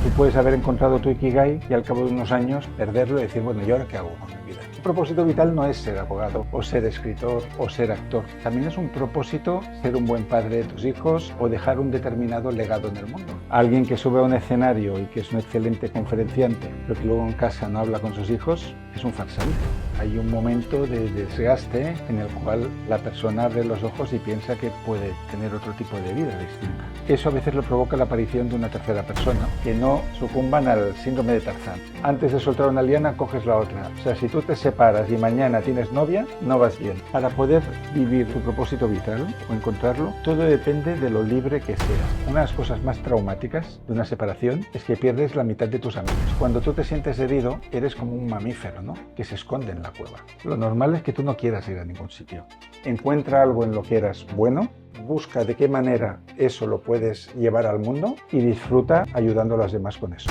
Tú puedes haber encontrado tu Ikigai y al cabo de unos años perderlo y decir, bueno, ¿y ahora qué hago con mi vida? Un propósito vital no es ser abogado o ser escritor o ser actor. También es un propósito ser un buen padre de tus hijos o dejar un determinado legado en el mundo. Alguien que sube a un escenario y que es un excelente conferenciante, pero que luego en casa no habla con sus hijos, es un farsante. Hay un momento de desgaste en el cual la persona abre los ojos y piensa que puede tener otro tipo de vida distinta. Eso a veces lo provoca la aparición de una tercera persona, que no sucumban al síndrome de Tarzán. Antes de soltar una liana, coges la otra. O sea, si tú te separas y mañana tienes novia, no vas bien. Para poder vivir tu propósito vital o encontrarlo, todo depende de lo libre que seas. Una de las cosas más traumáticas de una separación es que pierdes la mitad de tus amigos. Cuando tú te sientes herido, eres como un mamífero, ¿no?, que se esconde en la cueva. Lo normal es que tú no quieras ir a ningún sitio. Encuentra algo en lo que eras bueno, busca de qué manera eso lo puedes llevar al mundo y disfruta ayudando a los demás con eso.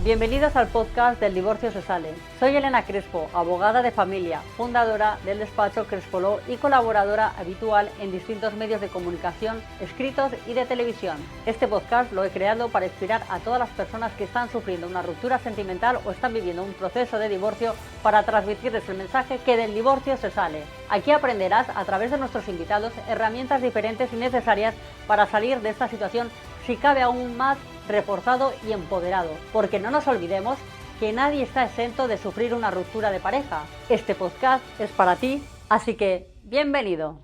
Bienvenidos al podcast del Divorcio se sale. Soy Elena Crespo, abogada de familia, fundadora del despacho Crespo Law y colaboradora habitual en distintos medios de comunicación, escritos y de televisión. Este podcast lo he creado para inspirar a todas las personas que están sufriendo una ruptura sentimental o están viviendo un proceso de divorcio para transmitirles el mensaje que del divorcio se sale. Aquí aprenderás a través de nuestros invitados herramientas diferentes y necesarias para salir de esta situación, si cabe aún más reforzado y empoderado, porque no nos olvidemos que nadie está exento de sufrir una ruptura de pareja. Este podcast es para ti, así que bienvenido.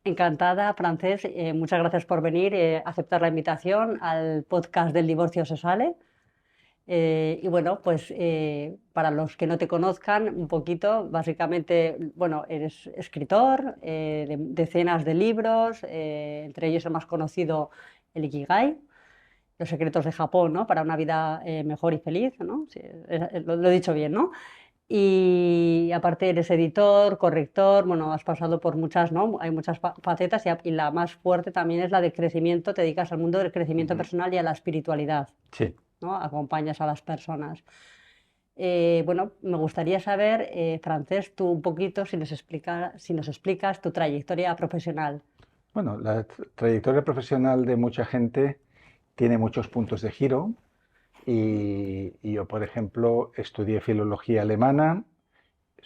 Encantada, Frances, muchas gracias por venir, aceptar la invitación al podcast del Divorcio se sale. Y bueno, pues para los que no te conozcan un poquito, básicamente, bueno, eres escritor de decenas de libros, entre ellos el más conocido, el Ikigai, Los secretos de Japón, ¿no?, para una vida mejor y feliz, ¿no? Sí, lo he dicho bien, ¿no? Y aparte eres editor, corrector, bueno, has pasado por muchas, ¿no? Hay muchas facetas y la más fuerte también es la de crecimiento, te dedicas al mundo del crecimiento personal y a la espiritualidad. Sí. ¿No? Acompañas a las personas. Bueno, me gustaría saber, Frances, tú un poquito, si nos explicas tu trayectoria profesional. Bueno, la trayectoria profesional de mucha gente tiene muchos puntos de giro y yo, por ejemplo, estudié filología alemana,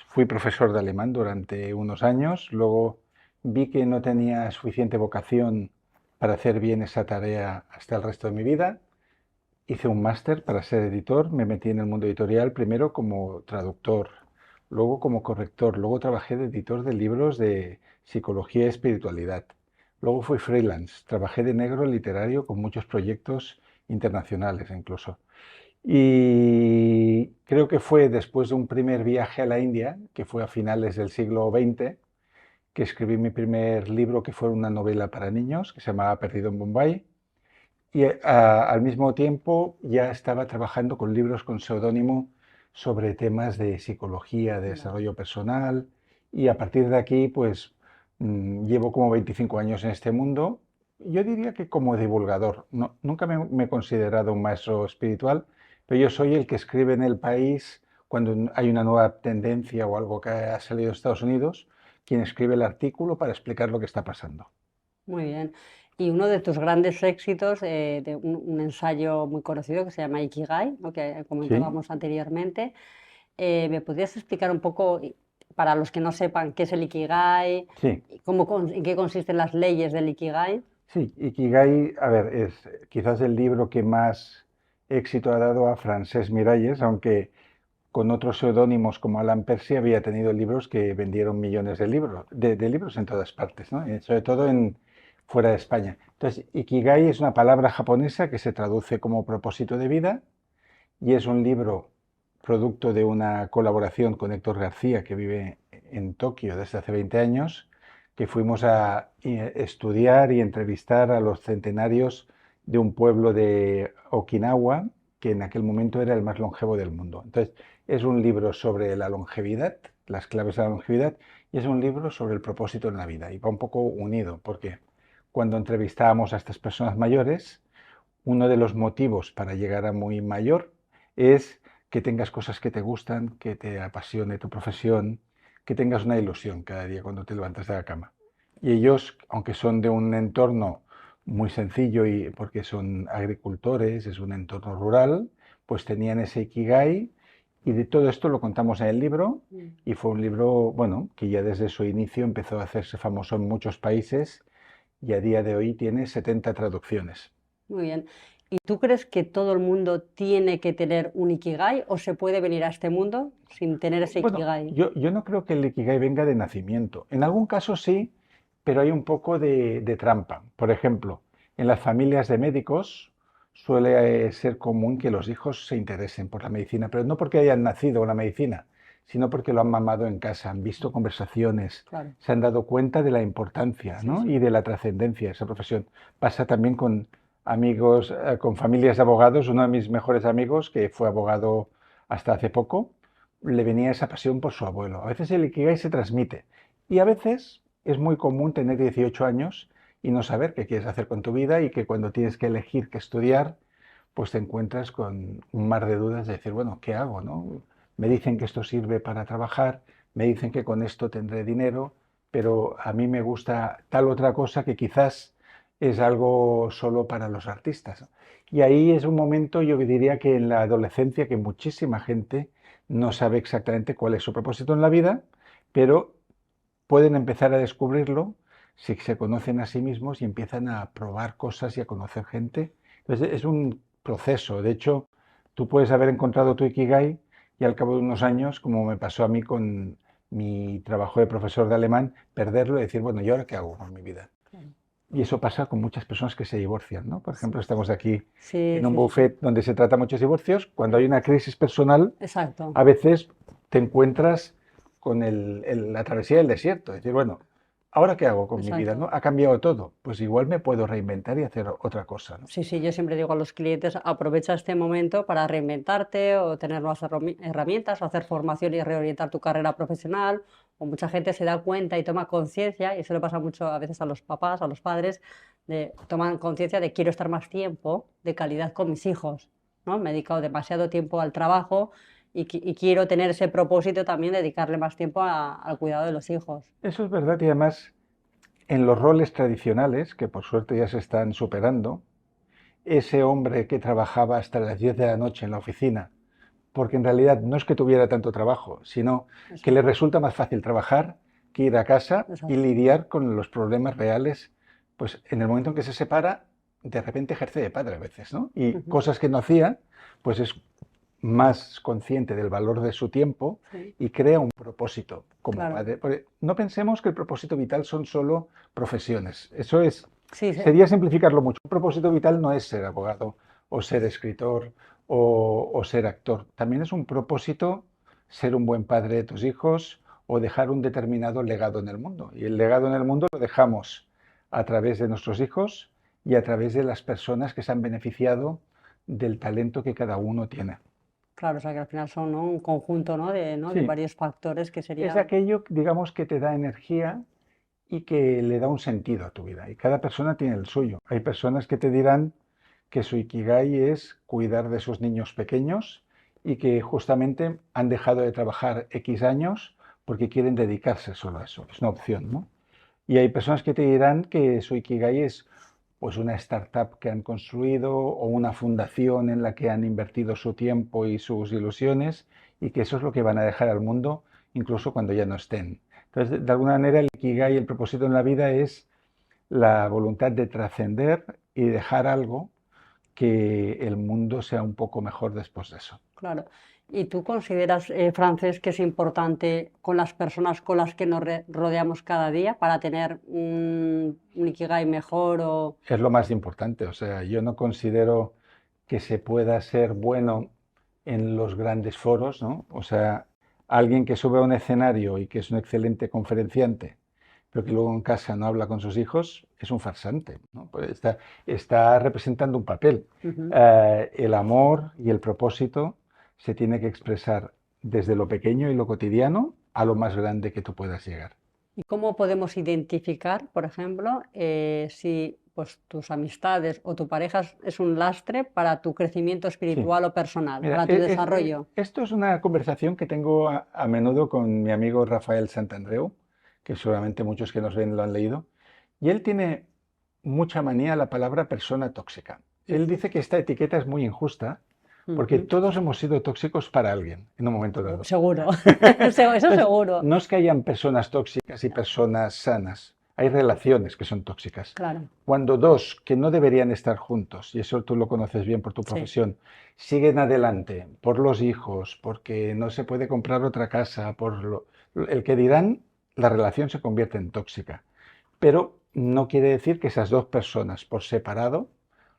fui profesor de alemán durante unos años, luego vi que no tenía suficiente vocación para hacer bien esa tarea hasta el resto de mi vida. Hice un máster para ser editor, me metí en el mundo editorial primero como traductor, luego como corrector, luego trabajé de editor de libros de psicología y espiritualidad. Luego fui freelance, trabajé de negro literario con muchos proyectos internacionales incluso. Y creo que fue después de un primer viaje a la India, que fue a finales del siglo XX, que escribí mi primer libro, que fue una novela para niños, que se llamaba Perdido en Bombay. Y al mismo tiempo ya estaba trabajando con libros con seudónimo sobre temas de psicología, de desarrollo personal. Y a partir de aquí, pues llevo como 25 años en este mundo. Yo diría que como divulgador. Nunca me he considerado un maestro espiritual, pero yo soy el que escribe en El País cuando hay una nueva tendencia o algo que ha salido de Estados Unidos, quien escribe el artículo para explicar lo que está pasando. Muy bien. Y uno de tus grandes éxitos, de un ensayo muy conocido que se llama Ikigai, ¿no?, que ¿Sí? comentábamos anteriormente, ¿me podrías explicar un poco, para los que no sepan, qué es el Ikigai, Sí. y en qué consisten las leyes del Ikigai? Sí, Ikigai, a ver, es quizás el libro que más éxito ha dado a Francesc Miralles, aunque con otros seudónimos como Alan Percy había tenido libros que vendieron millones de libros, de libros en todas partes, ¿no? Sobre todo fuera de España. Entonces, Ikigai es una palabra japonesa que se traduce como propósito de vida y es un libro producto de una colaboración con Héctor García, que vive en Tokio desde hace 20 años, que fuimos a estudiar y entrevistar a los centenarios de un pueblo de Okinawa, que en aquel momento era el más longevo del mundo. Entonces, es un libro sobre la longevidad, las claves de la longevidad, y es un libro sobre el propósito en la vida. Y va un poco unido, porque cuando entrevistábamos a estas personas mayores, uno de los motivos para llegar a muy mayor es que tengas cosas que te gustan, que te apasione tu profesión, que tengas una ilusión cada día cuando te levantas de la cama. Y ellos, aunque son de un entorno muy sencillo y porque son agricultores, es un entorno rural, pues tenían ese Ikigai y de todo esto lo contamos en el libro y fue un libro, bueno, que ya desde su inicio empezó a hacerse famoso en muchos países y a día de hoy tiene 70 traducciones. Muy bien. ¿Y tú crees que todo el mundo tiene que tener un Ikigai o se puede venir a este mundo sin tener ese Bueno, Ikigai? yo no creo que el Ikigai venga de nacimiento. En algún caso sí, pero hay un poco de trampa. Por ejemplo, en las familias de médicos suele ser común que los hijos se interesen por la medicina, pero no porque hayan nacido con la medicina, sino porque lo han mamado en casa, han visto conversaciones, Claro, se han dado cuenta de la importancia, sí, ¿no? sí. Y de la trascendencia de esa profesión. Pasa también con amigos, con familias de abogados. Uno de mis mejores amigos, que fue abogado hasta hace poco, le venía esa pasión por su abuelo. A veces el Ikigai se transmite y a veces es muy común tener 18 años y no saber qué quieres hacer con tu vida y que cuando tienes que elegir qué estudiar, pues te encuentras con un mar de dudas de decir, bueno, ¿qué hago, no? Me dicen que esto sirve para trabajar, me dicen que con esto tendré dinero, pero a mí me gusta tal otra cosa que quizás es algo solo para los artistas. Y ahí es un momento, yo diría que en la adolescencia, que muchísima gente no sabe exactamente cuál es su propósito en la vida, pero pueden empezar a descubrirlo si se conocen a sí mismos y empiezan a probar cosas y a conocer gente. Entonces es un proceso. De hecho, tú puedes haber encontrado tu Ikigai y al cabo de unos años, como me pasó a mí con mi trabajo de profesor de alemán, perderlo y decir, bueno, ¿y ahora qué hago con mi vida? Y eso pasa con muchas personas que se divorcian, ¿no? Por ejemplo, estamos aquí Sí, en un sí, sí. buffet donde se trata muchos divorcios. Cuando hay una crisis personal, Exacto. a veces te encuentras con la travesía del desierto. Es decir, bueno, ¿ahora qué hago con mi vida? ¿No? Exacto. Ha cambiado todo. Pues igual me puedo reinventar y hacer otra cosa, ¿no? Sí, sí, yo siempre digo a los clientes, aprovecha este momento para reinventarte o tener nuevas herramientas o hacer formación y reorientar tu carrera profesional. O mucha gente se da cuenta y toma conciencia, y eso le pasa mucho a veces a los papás, a los padres, toman conciencia de quiero estar más tiempo de calidad con mis hijos, ¿no? Me he dedicado demasiado tiempo al trabajo y quiero tener ese propósito también, dedicarle más tiempo al cuidado de los hijos. Eso es verdad y además en los roles tradicionales, que por suerte ya se están superando, ese hombre que trabajaba hasta las 10 de la noche en la oficina, porque en realidad no es que tuviera tanto trabajo, sino que le Exacto, resulta más fácil trabajar que ir a casa y exacto, lidiar con los problemas reales, pues en el momento en que se separa, de repente ejerce de padre a veces, ¿no? Y ujú, cosas que no hacía, pues es más consciente del valor de su tiempo sí, y crea un propósito como claro. padre. Porque no pensemos que el propósito vital son solo profesiones. Eso es, Sí, sí, sería simplificarlo mucho. Un propósito vital no es ser abogado o ser escritor o ser actor. También es un propósito ser un buen padre de tus hijos o dejar un determinado legado en el mundo. Y el legado en el mundo lo dejamos a través de nuestros hijos y a través de las personas que se han beneficiado del talento que cada uno tiene. claro, o sea que al final son, ¿no?, un conjunto, ¿no?, de Sí, varios factores que es serían, aquello, digamos, que te da energía y que le da un sentido a tu vida. Y cada persona tiene el suyo. Hay personas que te dirán que su Ikigai es cuidar de sus niños pequeños y que justamente han dejado de trabajar X años porque quieren dedicarse solo a eso. Es una opción, ¿no? Y hay personas que te dirán que su Ikigai es pues una startup que han construido o una fundación en la que han invertido su tiempo y sus ilusiones y que eso es lo que van a dejar al mundo incluso cuando ya no estén. Entonces, de alguna manera, el Ikigai, el propósito en la vida es la voluntad de trascender y dejar algo que el mundo sea un poco mejor después de eso. claro. ¿Y tú consideras, Frances, que es importante con las personas con las que nos rodeamos cada día para tener un Ikigai mejor o... Es lo más importante. O sea, yo no considero que se pueda ser bueno en los grandes foros, ¿no? O sea, alguien que sube a un escenario y que es un excelente conferenciante, pero que luego en casa no habla con sus hijos, es un farsante, ¿no? Pues está representando un papel. Ujú. El amor y el propósito se tiene que expresar desde lo pequeño y lo cotidiano a lo más grande que tú puedas llegar. ¿Y cómo podemos identificar, por ejemplo, si pues, tus amistades o tu pareja es un lastre para tu crecimiento Sí. espiritual o personal, Mira, para tu desarrollo? esto es una conversación que tengo a menudo con mi amigo Rafael Santandreu, que seguramente muchos que nos ven lo han leído. Y él tiene mucha manía a la palabra persona tóxica. Él dice que esta etiqueta es muy injusta porque todos hemos sido tóxicos para alguien en un momento dado. Seguro, eso Entonces, seguro. no es que hayan personas tóxicas y personas sanas, hay relaciones que son tóxicas. Claro. Cuando dos que no deberían estar juntos, y eso tú lo conoces bien por tu profesión, siguen adelante por los hijos, porque no se puede comprar otra casa, el que dirán, la relación se convierte en tóxica. Pero no quiere decir que esas dos personas por separado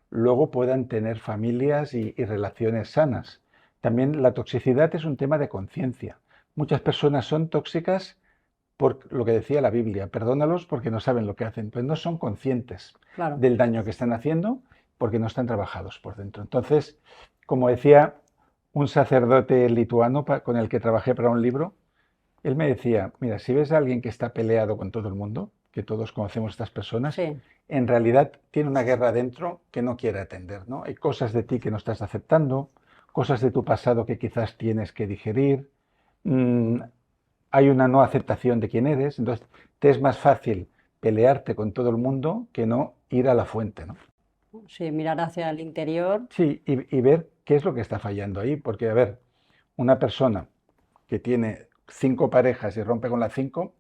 luego puedan tener familias y relaciones sanas. También la toxicidad es un tema de conciencia. Muchas personas son tóxicas por lo que decía la Biblia, perdónalos porque no saben lo que hacen, pues no son conscientes del daño que están haciendo porque no están trabajados por dentro. Entonces, como decía un sacerdote lituano con el que trabajé para un libro, él me decía, mira, si ves a alguien que está peleado con todo el mundo, que todos conocemos estas personas, en realidad tiene una guerra dentro que no quiere atender, ¿no? Hay cosas de ti que no estás aceptando, cosas de tu pasado que quizás tienes que digerir, hay una no aceptación de quién eres, entonces te es más fácil pelearte con todo el mundo que no ir a la fuente, ¿no? Sí, mirar hacia el interior. Sí, y ver qué es lo que está fallando ahí, porque, a ver, una persona que tiene 5 parejas y rompe con las 5,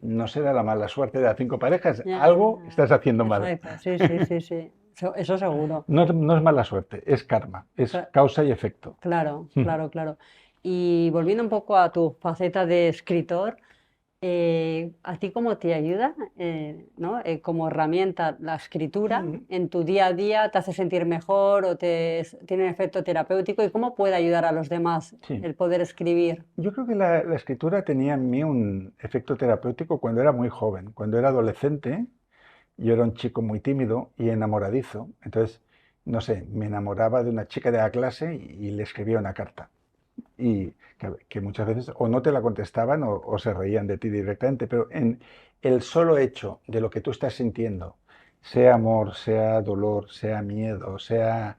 no será la mala suerte de las 5 parejas, algo estás haciendo mal. Sí. Eso seguro. No es mala suerte, es karma, es causa y efecto. Claro. Y volviendo un poco a tu faceta de escritor, ¿a ti cómo te ayuda, ¿no? Como herramienta la escritura en tu día a día? ¿Te hace sentir mejor o tiene un efecto terapéutico? ¿Y cómo puede ayudar a los demás el poder escribir? Yo creo que la escritura tenía en mí un efecto terapéutico cuando era muy joven. Cuando era adolescente, yo era un chico muy tímido y enamoradizo. Entonces, no sé, me enamoraba de una chica de la clase y le escribía una carta. Y que muchas veces o no te la contestaban o se reían de ti directamente, pero en el solo hecho de lo que tú estás sintiendo, sea amor, sea dolor, sea miedo, sea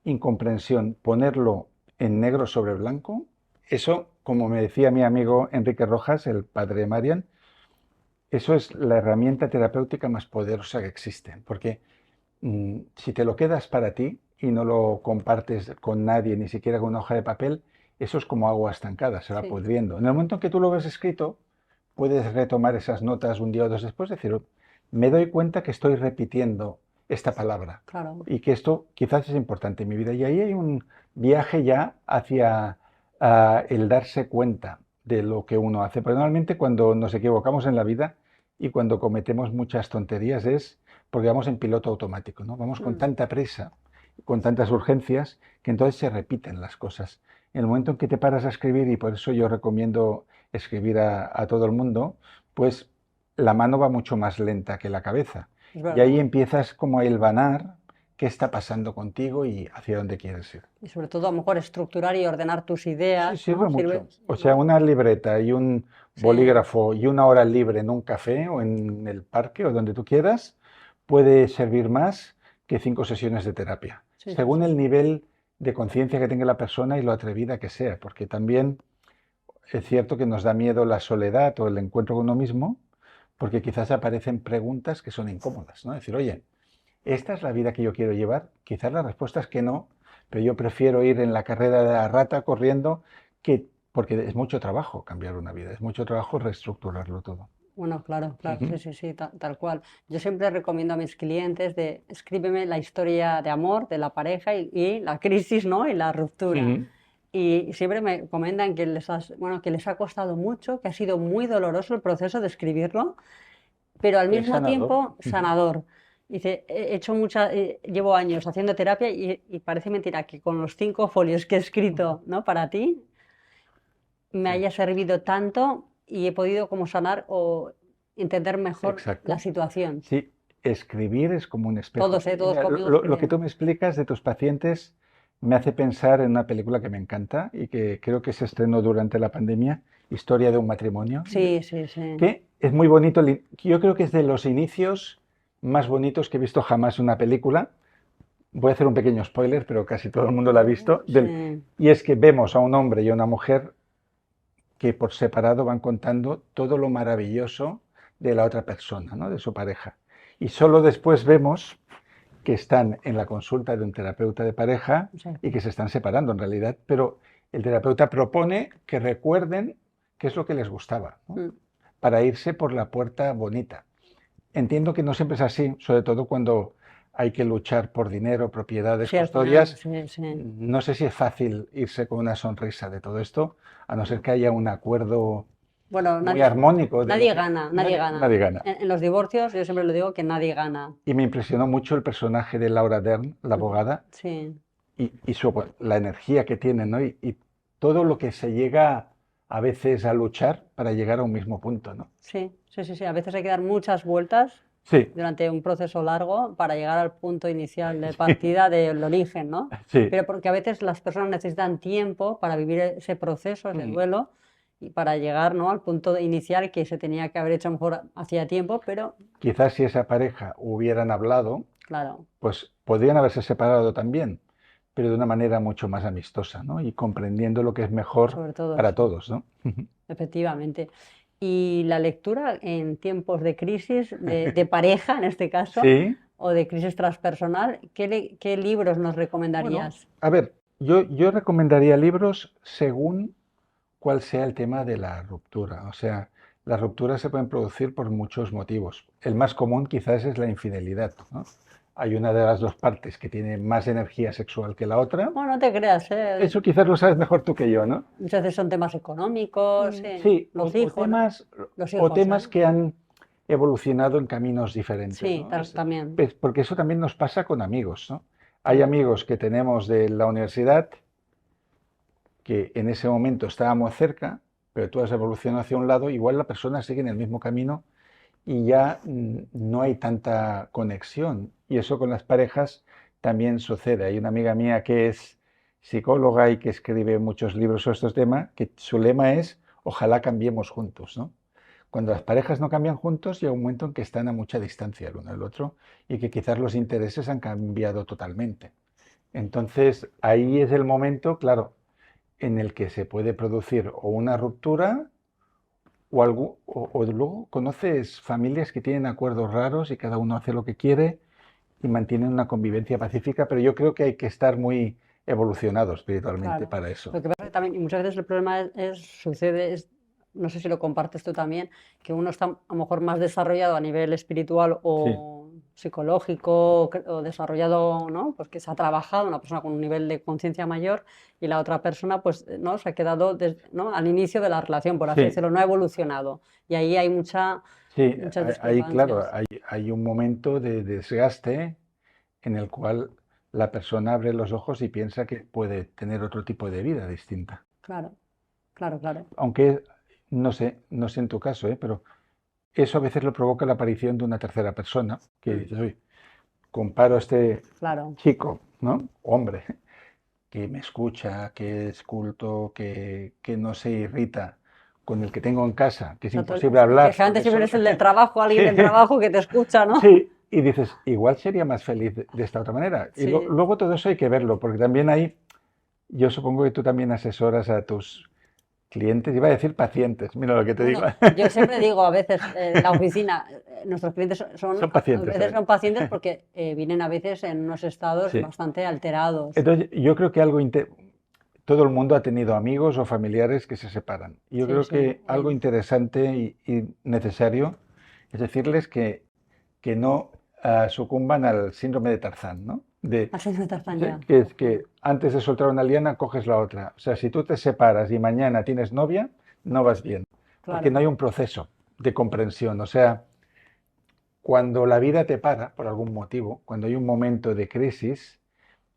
incomprensión, ponerlo en negro sobre blanco, eso, como me decía mi amigo Enrique Rojas, el padre de Marian, eso es la herramienta terapéutica más poderosa que existe, porque si te lo quedas para ti y no lo compartes con nadie, ni siquiera con una hoja de papel, eso es como agua estancada, se va pudriendo. En el momento en que tú lo ves escrito, puedes retomar esas notas un día o dos después, decir, me doy cuenta que estoy repitiendo esta palabra y que esto quizás es importante en mi vida. Y ahí hay un viaje ya hacia el darse cuenta de lo que uno hace. Pero normalmente cuando nos equivocamos en la vida y cuando cometemos muchas tonterías es porque vamos en piloto automático, ¿no? Vamos con tanta prisa, con tantas urgencias, que entonces se repiten las cosas. En el momento en que te paras a escribir, y por eso yo recomiendo escribir a todo el mundo, pues la mano va mucho más lenta que la cabeza. Y ahí empiezas como a hilvanar qué está pasando contigo y hacia dónde quieres ir. Y sobre todo a lo mejor estructurar y ordenar tus ideas. Sí, sirve mucho. O sea, una libreta y un bolígrafo y una hora libre en un café o en el parque o donde tú quieras puede servir más que 5 sesiones de terapia, según el nivel de conciencia que tenga la persona y lo atrevida que sea, porque también es cierto que nos da miedo la soledad o el encuentro con uno mismo, porque quizás aparecen preguntas que son incómodas, ¿no? Decir, oye, ¿esta es la vida que yo quiero llevar? Quizás la respuesta es que no, pero yo prefiero ir en la carrera de la rata corriendo, porque es mucho trabajo cambiar una vida, es mucho trabajo reestructurarlo todo. Bueno, claro, sí, tal cual. Yo siempre recomiendo a mis clientes de escríbeme la historia de amor de la pareja y la crisis, ¿no? Y la ruptura. Y siempre me comentan que que les ha costado mucho, que ha sido muy doloroso el proceso de escribirlo, pero al mismo tiempo sanador. Dice, llevo años haciendo terapia y parece mentira que con los 5 folios que he escrito, ¿no? Para ti, me haya servido tanto y he podido como sanar o entender mejor la situación. Sí, escribir es como un espejo. Todos conmigo. Lo que tú me explicas de tus pacientes me hace pensar en una película que me encanta y que creo que se estrenó durante la pandemia, Historia de un matrimonio. Sí. Que es muy bonito. Yo creo que es de los inicios más bonitos que he visto jamás en una película. Voy a hacer un pequeño spoiler, pero casi todo el mundo lo ha visto. Y es que vemos a un hombre y a una mujer que por separado van contando todo lo maravilloso de la otra persona, ¿no? De su pareja. Y solo después vemos que están en la consulta de un terapeuta de pareja Exacto. y que se están separando en realidad, pero el terapeuta propone que recuerden qué es lo que les gustaba, ¿no? Para irse por la puerta bonita. Entiendo que no siempre es así, sobre todo cuando hay que luchar por dinero, propiedades, Sí, al final, custodias. sí. No sé si es fácil irse con una sonrisa de todo esto, a no ser que haya un acuerdo Bueno, muy armónico de lo nadie que gana. nadie gana. En los divorcios yo siempre lo digo que nadie gana. Y me impresionó mucho el personaje de Laura Dern, la abogada, Sí, y la energía que tiene, ¿no? Y todo lo que se llega a veces a luchar para llegar a un mismo punto, ¿no? sí. A veces hay que dar muchas vueltas Sí, durante un proceso largo para llegar al punto inicial de partida del origen, ¿no? sí. Pero porque a veces las personas necesitan tiempo para vivir ese proceso, ese duelo, y para llegar, ¿no?, al punto inicial que se tenía que haber hecho a lo mejor hacía tiempo, pero Quizás si esa pareja hubieran hablado, claro, pues podrían haberse separado también, pero de una manera mucho más amistosa, ¿no? Y comprendiendo lo que es mejor sobre todo para eso, todos, ¿no? efectivamente. Y la lectura en tiempos de crisis, de pareja en este caso, Sí. o de crisis transpersonal, ¿qué libros nos Bueno, recomendarías? a ver, yo recomendaría libros según cuál sea el tema de la ruptura. O sea, las rupturas se pueden producir por muchos motivos. El más común quizás es la infidelidad, ¿no? Hay una de las dos partes que tiene más energía sexual que la otra. Bueno, no te creas, ¿eh? Eso quizás lo sabes mejor tú que yo, ¿no? Muchas veces son temas económicos, Sí, los hijos, los o hijos, temas ¿eh? que han evolucionado en caminos diferentes, Sí, ¿no? también. Porque eso también nos pasa con amigos, ¿no? Hay Claro. amigos que tenemos de la universidad que en ese momento estábamos cerca, pero tú has evolucionado hacia un lado, igual la persona sigue en el mismo camino y ya no hay tanta conexión. Y eso con las parejas también sucede. Hay una amiga mía que es psicóloga y que escribe muchos libros sobre estos temas, que su lema es ojalá cambiemos juntos, ¿no? Cuando las parejas no cambian juntos, llega un momento en que están a mucha distancia el uno del otro y que quizás los intereses han cambiado totalmente. Entonces, ahí es el momento, claro, en el que se puede producir o una ruptura o luego conoces familias que tienen acuerdos raros y cada uno hace lo que quiere y mantienen una convivencia pacífica, pero yo creo que hay que estar muy evolucionado espiritualmente Claro. para eso. Lo que pasa es que también, y muchas veces el problema sucede, no sé si lo compartes tú también, que uno está a lo mejor más desarrollado a nivel espiritual o psicológico, o desarrollado, ¿no? Pues que se ha trabajado, una persona con un nivel de conciencia mayor, y la otra persona, pues, ¿no?, se ha quedado ¿no?, al inicio de la relación, por así Sí, decirlo, no ha evolucionado. Y ahí hay muchas ahí claro, discrepancias. hay un momento de desgaste en el cual la persona abre los ojos y piensa que puede tener otro tipo de vida distinta. Claro. Aunque no sé en tu caso, pero eso a veces lo provoca la aparición de una tercera persona, que dices, oye, comparo a este Claro. chico, ¿no? Hombre, que me escucha, que es culto, que no se irrita, con el que tengo en casa, que es imposible hablar. Que antes siempre eso. es el del trabajo, alguien del trabajo que te escucha, ¿no? Sí, y dices, igual sería más feliz de esta otra manera. Y Sí. luego todo eso hay que verlo, porque también yo supongo que tú también asesoras a tus clientes, iba a decir pacientes, mira lo que te digo. Yo siempre digo, a veces en la oficina, nuestros clientes Son pacientes, a veces son pacientes porque vienen a veces en unos estados bastante alterados. Entonces, yo creo que todo el mundo ha tenido amigos o familiares que se separan. Y yo creo que algo interesante y necesario es decirles que no sucumban al síndrome de Tarzán, ¿no? Al síndrome de Tarzán, ya. Que es que antes de soltar una liana coges la otra. O sea, si tú te separas y mañana tienes novia, no vas bien. Claro. Porque no hay un proceso de comprensión. O sea, cuando la vida te para por algún motivo, cuando hay un momento de crisis,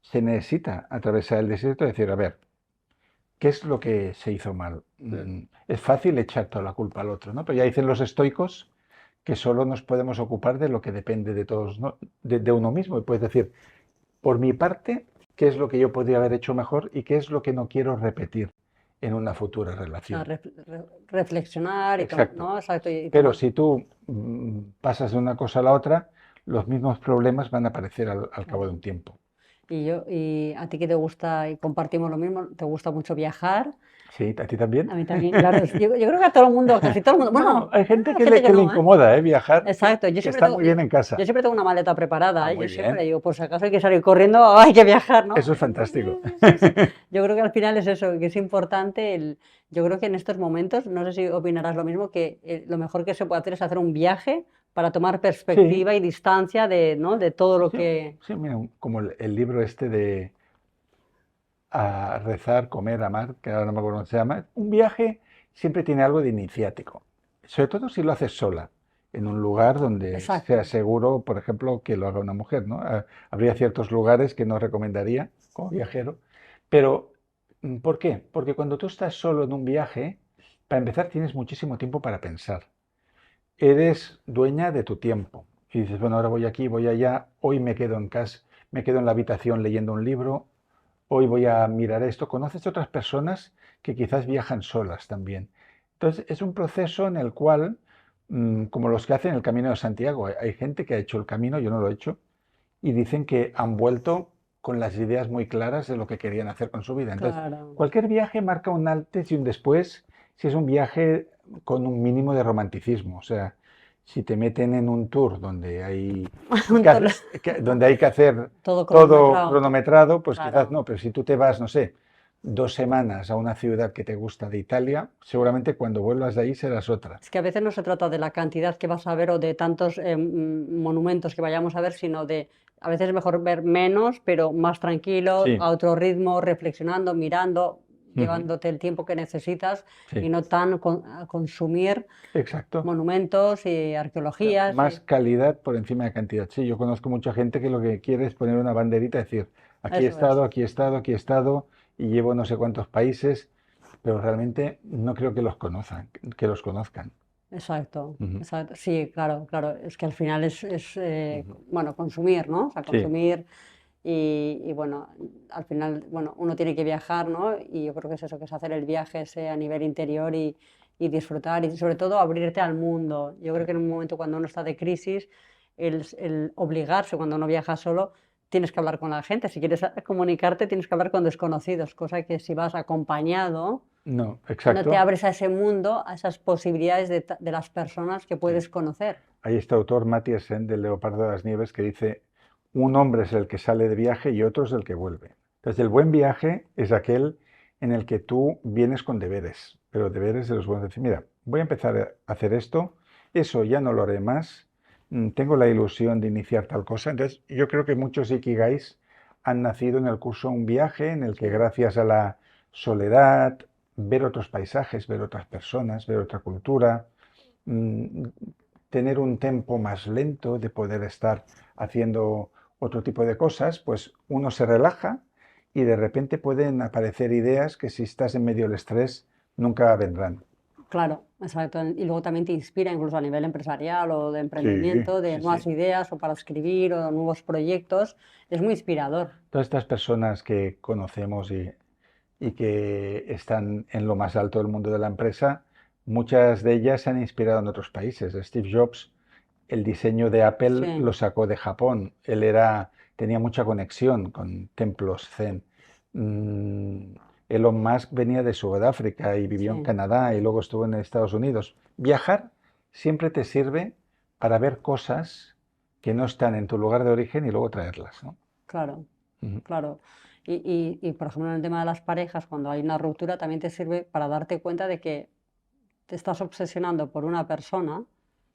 se necesita atravesar el desierto y decir, a ver, ¿qué es lo que se hizo mal? Es fácil echar toda la culpa al otro, ¿no? Pero ya dicen los estoicos que solo nos podemos ocupar de lo que depende de todos, ¿no? de uno mismo. Y puedes decir, por mi parte, ¿qué es lo que yo podría haber hecho mejor y qué es lo que no quiero repetir en una futura relación? Reflexionar. Exacto. ¿no? Exacto. Pero si tú pasas de una cosa a la otra, los mismos problemas van a aparecer al cabo de un tiempo. Y a ti que te gusta, y compartimos lo mismo, te gusta mucho viajar. Sí, ¿a ti también? A mí también, claro. Yo creo que a todo el mundo, casi todo el mundo. Bueno, Bueno, hay gente hay que gente que le no, ¿eh? incomoda, viajar, Exacto. que está muy bien en Yo casa. siempre tengo una maleta preparada, Ah, ¿eh? muy Yo siempre bien. digo, por si acaso hay que salir corriendo, hay que viajar, ¿no? Eso es fantástico. Sí, sí. Yo creo que al final es eso, que es importante yo creo que en estos momentos, no sé si opinarás lo mismo, que lo mejor que se puede hacer es hacer un viaje para tomar Sí, perspectiva y distancia de, ¿no? De todo lo sí, que... sí, mira, como el libro este de A rezar, comer, amar, que ahora no me acuerdo cómo se llama. Un viaje siempre tiene algo de iniciático, sobre todo si lo haces sola, en un lugar donde sea Exacto. seguro, por ejemplo, que lo haga una mujer, ¿no? Habría ciertos lugares que no recomendaría como viajero, pero ¿por qué? Porque cuando tú estás solo en un viaje, para empezar tienes muchísimo tiempo para pensar. Eres dueña de tu tiempo. Y dices, bueno, ahora voy aquí, voy allá, hoy me quedo en casa, me quedo en la habitación leyendo un libro, hoy voy a mirar esto. Conoces otras personas que quizás viajan solas también. Entonces, es un proceso en el cual, como los que hacen el Camino de Santiago, hay gente que ha hecho el camino, yo no lo he hecho, y dicen que han vuelto con las ideas muy claras de lo que querían hacer con su vida. Entonces, Claro. cualquier viaje marca un antes y un después si es un viaje con un mínimo de romanticismo. O sea, si te meten en un tour donde hay Un que, tole- donde hay que hacer Todo todo cronometrado. cronometrado, pues quizás Claro. no, pero si tú te vas, no sé, 2 semanas a una ciudad que te gusta de Italia, seguramente cuando vuelvas de ahí serás otra. Es que a veces no se trata de la cantidad que vas a ver o de tantos monumentos que vayamos a ver, sino de a veces es mejor ver menos, pero más tranquilo, Sí, a otro ritmo, reflexionando, mirando, ujú, llevándote el tiempo que necesitas y sí, no tan a consumir exacto. monumentos y O sea, arqueologías. más calidad por encima de cantidad. Sí, yo conozco mucha gente que lo que quiere es poner una banderita y decir, aquí he Eso es. estado, aquí he estado, aquí he estado y llevo no sé cuántos países, pero realmente no creo que los conozcan, que los conozcan. Exacto, Ujú, exacto. Sí, claro, claro. Es que al final ujú. bueno, consumir, ¿no? O sea, Sí, consumir y, bueno, al final, bueno, uno tiene que viajar, ¿no? Y yo creo que es eso, que es hacer el viaje ese a nivel interior y disfrutar y sobre todo abrirte al mundo. Yo creo que en un momento cuando uno está de crisis, el obligarse cuando uno viaja solo, tienes que hablar con la gente. Si quieres comunicarte, tienes que hablar con desconocidos, cosa que si vas acompañado no, no te exacto. abres a ese mundo, a esas posibilidades de las personas que Sí. puedes conocer. Hay este autor, Matthias Sen, del Leopardo de las Nieves, que dice, un hombre es el que sale de viaje y otro es el que vuelve. Entonces, el buen viaje es aquel en el que tú vienes con deberes, pero deberes de los buenos. Decir, mira, voy a empezar a hacer esto, eso ya no lo haré más, tengo la ilusión de iniciar tal cosa. Entonces, yo creo que muchos ikigais han nacido en el curso un viaje en el que Sí, gracias a la soledad, ver otros paisajes, ver otras personas, ver otra cultura, mm, tener un tempo más lento de poder estar haciendo otro tipo de cosas, pues uno se relaja y de repente pueden aparecer ideas que si estás en medio del estrés nunca vendrán. claro, exacto. Y luego también te inspira incluso a nivel empresarial o de Sí, emprendimiento, de sí, nuevas sí. ideas o para escribir o nuevos proyectos. Es muy inspirador. Todas estas personas que conocemos y que están en lo más alto del mundo de la empresa, muchas de ellas se han inspirado en otros países. Steve Jobs, el diseño de Apple Sí, lo sacó de Japón. Tenía mucha conexión con templos zen. Mm, Elon Musk venía de Sudáfrica y vivió en sí, Canadá y luego estuvo en Estados Unidos. Viajar siempre te sirve para ver cosas que no están en tu lugar de origen y luego traerlas, ¿no? claro, Ujú. claro. Por ejemplo, en el tema de las parejas, cuando hay una ruptura, también te sirve para darte cuenta de que te estás obsesionando por una persona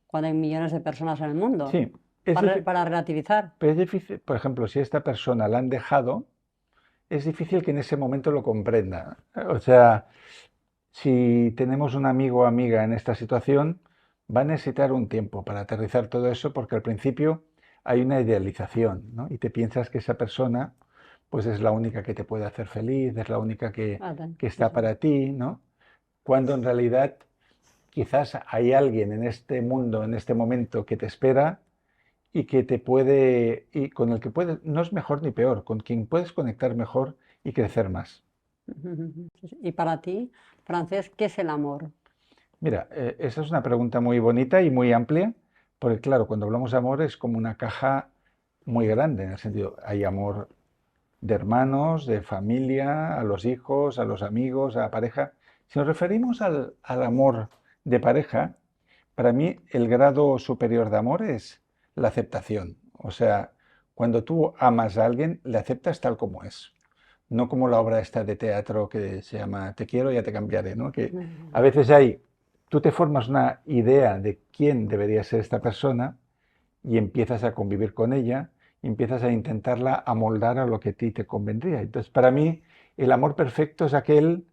cuando hay millones de personas en el mundo, Sí, es difícil, para relativizar. pero es difícil, por ejemplo, si a esta persona la han dejado, es difícil que en ese momento lo comprenda. O sea, si tenemos un amigo o amiga en esta situación, va a necesitar un tiempo para aterrizar todo eso porque al principio hay una idealización, ¿no? Y te piensas que esa persona pues es la única que te puede hacer feliz, es la única Vale, que sí, está sí. para ti, ¿no? Cuando en realidad quizás hay alguien en este mundo, en este momento que te espera y que te puede, y con el que puedes, no es mejor ni peor, con quien puedes conectar mejor y crecer más. Sí, sí. Y para ti, Francés, ¿qué es el amor? Mira, esa es una pregunta muy bonita y muy amplia, porque claro, cuando hablamos de amor es como una caja muy grande, en el sentido, hay amor de hermanos, de familia, a los hijos, a los amigos, a la pareja. Si nos referimos al amor de pareja, para mí el grado superior de amor es la aceptación. O sea, cuando tú amas a alguien, le aceptas tal como es. No como la obra esta de teatro que se llama Te quiero, ya te cambiaré, ¿no? Que a veces tú te formas una idea de quién debería ser esta persona y empiezas a convivir con ella y empiezas a intentarla amoldar a lo que a ti te convendría. Entonces, para mí, el amor perfecto es aquel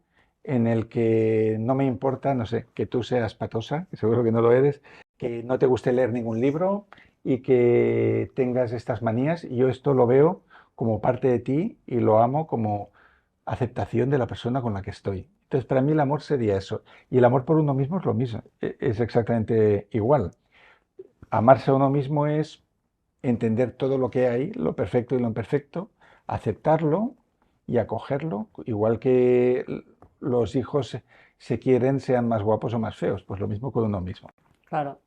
en el que no me importa, no sé, que tú seas patosa, que seguro que no lo eres, que no te guste leer ningún libro y que tengas estas manías. Y yo esto lo veo como parte de ti y lo amo como aceptación de la persona con la que estoy. Entonces, para mí el amor sería eso. Y el amor por uno mismo es lo mismo, es exactamente igual. Amarse a uno mismo es entender todo lo que hay, lo perfecto y lo imperfecto, aceptarlo y acogerlo, igual que los hijos se quieren, sean más guapos o más feos, pues lo mismo con uno mismo. Claro.